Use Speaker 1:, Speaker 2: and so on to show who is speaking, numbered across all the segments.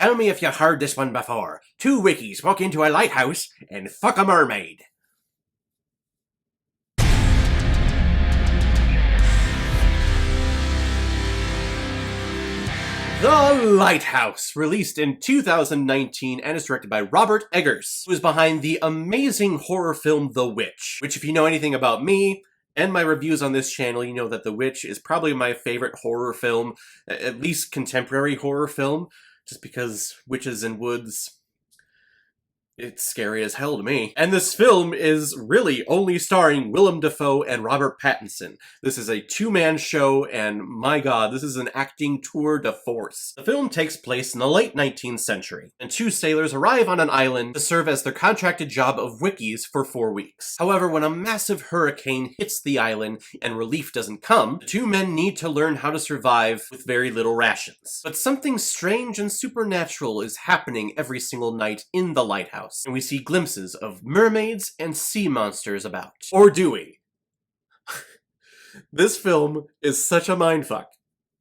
Speaker 1: Tell me if you heard this one before. Two wickies walk into a lighthouse and fuck a mermaid. The Lighthouse, released in 2019 and is directed by Robert Eggers, who is behind the amazing horror film The Witch, which if you know anything about me and my reviews on this channel, you know that The Witch is probably my favorite horror film, at least contemporary horror film, just because witches in woods, it's scary as hell to me. And this film is really only starring Willem Dafoe and Robert Pattinson. This is a two-man show, and my god, this is an acting tour de force. The film takes place in the late 19th century, and two sailors arrive on an island to serve as their contracted job of wickies for 4 weeks. However, when a massive hurricane hits the island and relief doesn't come, the two men need to learn how to survive with very little rations. But something strange and supernatural is happening every single night in the lighthouse, and we see glimpses of mermaids and sea monsters about. Or do we? This film is such a mindfuck.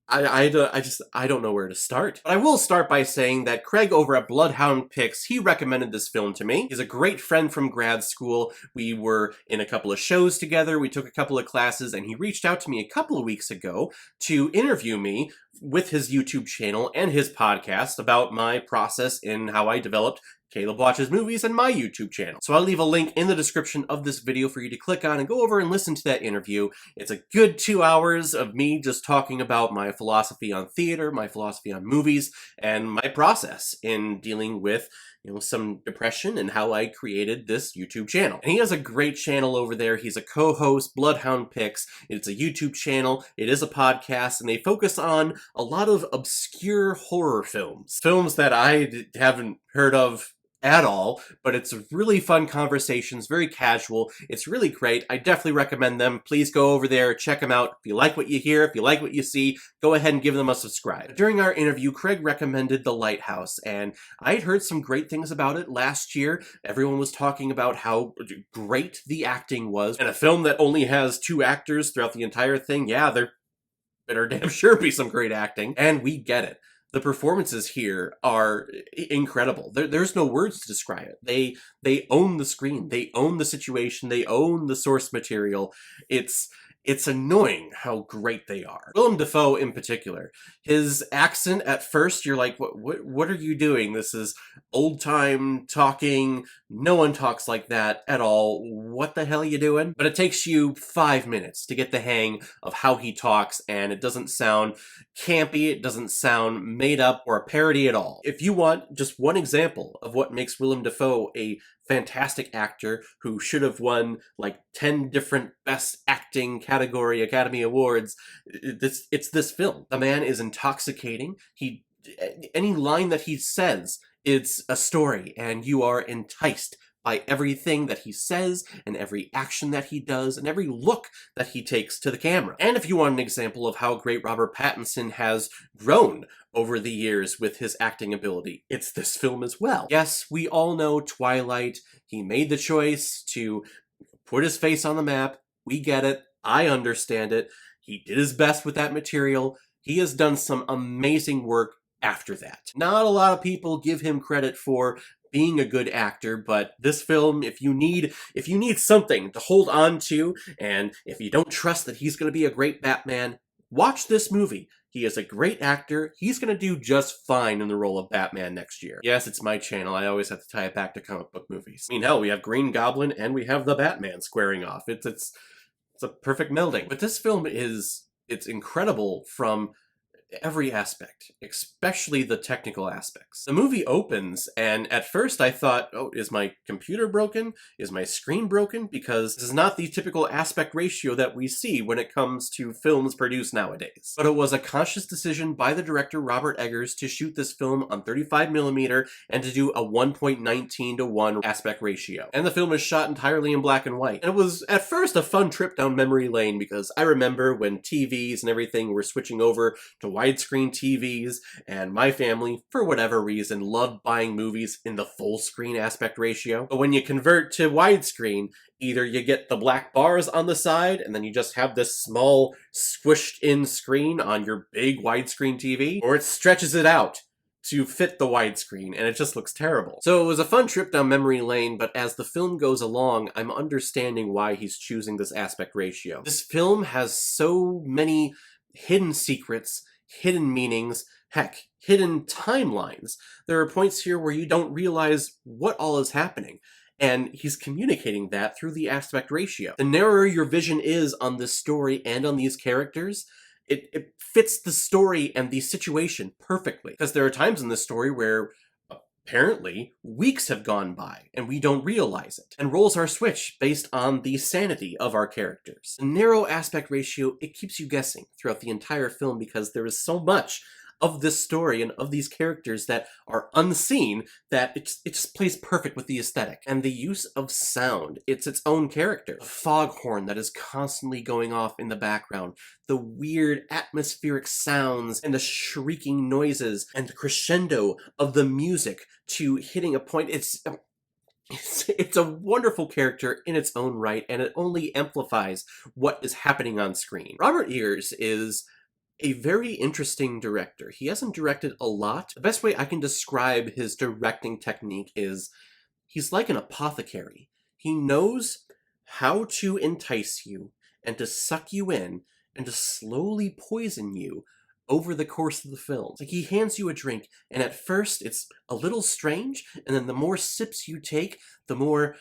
Speaker 1: I don't know where to start. But I will start by saying that Craig over at Bloodhound Picks, he recommended this film to me. He's a great friend from grad school. We were in a couple of shows together, we took a couple of classes, and he reached out to me a couple of weeks ago to interview me with his YouTube channel and his podcast about my process in how I developed Caleb Watches Movies and my YouTube channel. So I'll leave a link in the description of this video for you to click on and go over and listen to that interview. It's a good 2 hours of me just talking about my philosophy on theater, my philosophy on movies, and my process in dealing with, you know, some depression and how I created this YouTube channel. And he has a great channel over there. He's a co-host, Bloodhound Picks. It's a YouTube channel, it is a podcast, and they focus on a lot of obscure horror films. Films that I haven't heard of at all, but it's really fun conversations, very casual. It's really great. I definitely recommend them. Please go over there, check them out. If you like what you hear, if you like what you see, go ahead and give them a subscribe. During our interview, Craig recommended The Lighthouse, and I had heard some great things about it last year. Everyone was talking about how great the acting was, and a film that only has 2 actors throughout the entire thing, yeah, there better damn sure be some great acting, and we get it. The performances here are incredible. There's no words to describe it. They own the screen. They own the situation. They own the source material. It's annoying how great they are. Willem Dafoe in particular. His accent, at first, you're like, what are you doing? This is old-time talking. No one talks like that at all. What the hell are you doing? But it takes you 5 minutes to get the hang of how he talks, and it doesn't sound campy. It doesn't sound made up or a parody at all. If you want just one example of what makes Willem Dafoe a fantastic actor who should have won like 10 different Best Acting category Academy Awards, it's this film. The man is intoxicating. Any line that he says, it's a story, and you are enticed by everything that he says, and every action that he does, and every look that he takes to the camera. And if you want an example of how great Robert Pattinson has grown over the years with his acting ability, it's this film as well. Yes, we all know Twilight. He made the choice to put his face on the map. We get it. I understand it. He did his best with that material. He has done some amazing work after that. Not a lot of people give him credit for being a good actor, but this film, if you need something to hold on to, and if you don't trust that he's going to be a great Batman, watch this movie. He is a great actor. He's going to do just fine in the role of Batman next year. Yes, it's my channel. I always have to tie it back to comic book movies. I mean, hell, we have Green Goblin and we have the Batman squaring off. It's a perfect melding. But this film it's incredible from every aspect, especially the technical aspects. The movie opens, and at first I thought, oh, is my computer broken? Is my screen broken? Because this is not the typical aspect ratio that we see when it comes to films produced nowadays. But it was a conscious decision by the director Robert Eggers to shoot this film on 35mm and to do a 1.19:1 aspect ratio. And the film is shot entirely in black and white. And it was at first a fun trip down memory lane, because I remember when TVs and everything were switching over to widescreen TVs, and my family, for whatever reason, loved buying movies in the full screen aspect ratio. But when you convert to widescreen, either you get the black bars on the side, and then you just have this small, squished-in screen on your big widescreen TV, or it stretches it out, to fit the widescreen, and it just looks terrible. So it was a fun trip down memory lane, but as the film goes along, I'm understanding why he's choosing this aspect ratio. This film has so many hidden secrets, hidden meanings, heck, hidden timelines. There are points here where you don't realize what all is happening, and he's communicating that through the aspect ratio. The narrower your vision is on this story and on these characters, it fits the story and the situation perfectly. Because there are times in this story where apparently weeks have gone by and we don't realize it. And roles are switched based on the sanity of our characters. The narrow aspect ratio, it keeps you guessing throughout the entire film because there is so much of this story and of these characters that are unseen that it just plays perfect with the aesthetic. And the use of sound, it's its own character. A foghorn that is constantly going off in the background, the weird atmospheric sounds and the shrieking noises and the crescendo of the music to hitting a point. It's a wonderful character in its own right, and it only amplifies what is happening on screen. Robert Eggers is a very interesting director. He hasn't directed a lot. The best way I can describe his directing technique is he's like an apothecary. He knows how to entice you and to suck you in and to slowly poison you over the course of the film. It's like he hands you a drink, and at first it's a little strange, and then the more sips you take, the more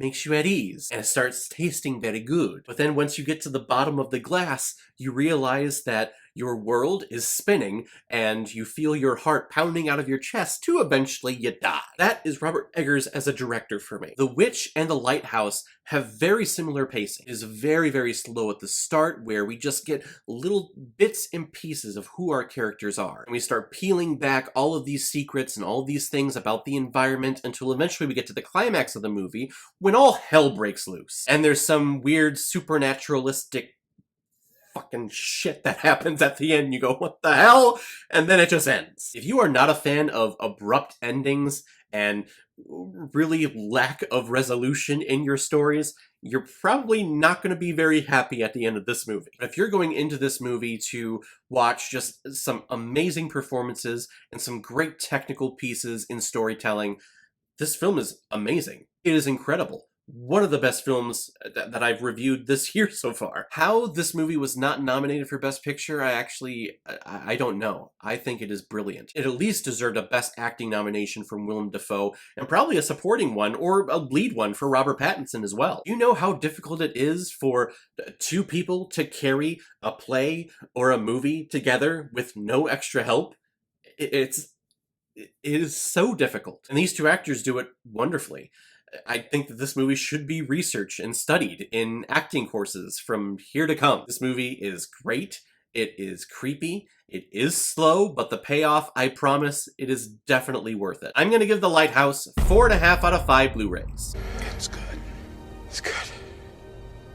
Speaker 1: makes you at ease, and it starts tasting very good. But then once you get to the bottom of the glass, you realize that your world is spinning, and you feel your heart pounding out of your chest to eventually you die. That is Robert Eggers as a director for me. The Witch and The Lighthouse have very similar pacing. It is very, very slow at the start, where we just get little bits and pieces of who our characters are. And we start peeling back all of these secrets and all of these things about the environment until eventually we get to the climax of the movie, when all hell breaks loose. And there's some weird supernaturalistic fucking shit that happens at the end. You go, what the hell? And then it just ends. If you are not a fan of abrupt endings and really lack of resolution in your stories, you're probably not going to be very happy at the end of this movie. But if you're going into this movie to watch just some amazing performances and some great technical pieces in storytelling, this film is amazing. It is incredible. One of the best films that I've reviewed this year so far. How this movie was not nominated for Best Picture, I don't know. I think it is brilliant. It at least deserved a Best Acting nomination from Willem Dafoe, and probably a supporting one, or a lead one for Robert Pattinson as well. You know how difficult it is for two people to carry a play or a movie together with no extra help? It is so difficult. And these two actors do it wonderfully. I think that this movie should be researched and studied in acting courses from here to come. This movie is great. It is creepy. It is slow, but the payoff, I promise, it is definitely worth it. I'm going to give The Lighthouse 4.5 out of 5 Blu-rays.
Speaker 2: It's good. It's good.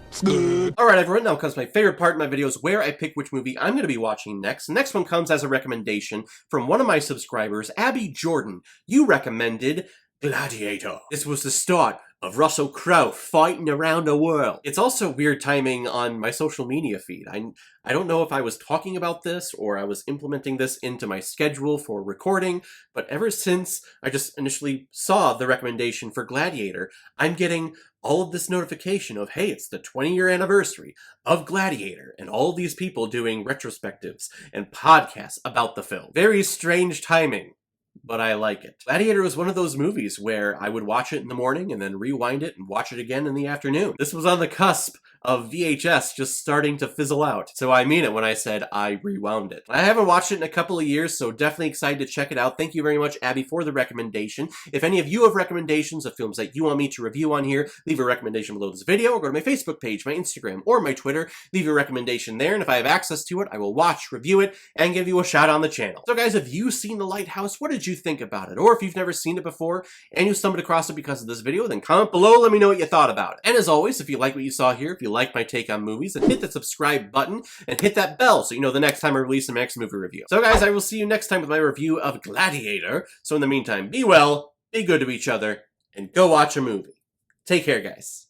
Speaker 2: It's good.
Speaker 1: Alright everyone, now comes my favorite part in my videos, where I pick which movie I'm going to be watching next. The next one comes as a recommendation from one of my subscribers, Abby Jordan. You recommended Gladiator. This was the start of Russell Crowe fighting around the world. It's also weird timing on my social media feed. I don't know if I was talking about this or I was implementing this into my schedule for recording, but ever since I just initially saw the recommendation for Gladiator, I'm getting all of this notification of, hey, it's the 20-year anniversary of Gladiator, and all of these people doing retrospectives and podcasts about the film. Very strange timing, but I like it. Gladiator was one of those movies where I would watch it in the morning and then rewind it and watch it again in the afternoon. This was on the cusp of VHS just starting to fizzle out, so I mean it when I said I rewound it. I haven't watched it in a couple of years, so definitely excited to check it out. Thank you very much, Abby, for the recommendation. If any of you have recommendations of films that you want me to review on here, leave a recommendation below this video, or go to my Facebook page, my Instagram, or my Twitter. Leave a recommendation there, and if I have access to it, I will watch, review it, and give you a shout on the channel. So guys, have you seen The Lighthouse? What did you think about it? Or if you've never seen it before, and you stumbled across it because of this video, then comment below, let me know what you thought about it. And as always, if you like what you saw here, if you like my take on movies, then hit the subscribe button and hit that bell so you know the next time I release a next movie review. So guys, I will see you next time with my review of Gladiator. So in the meantime, be well, be good to each other, and go watch a movie. Take care, guys.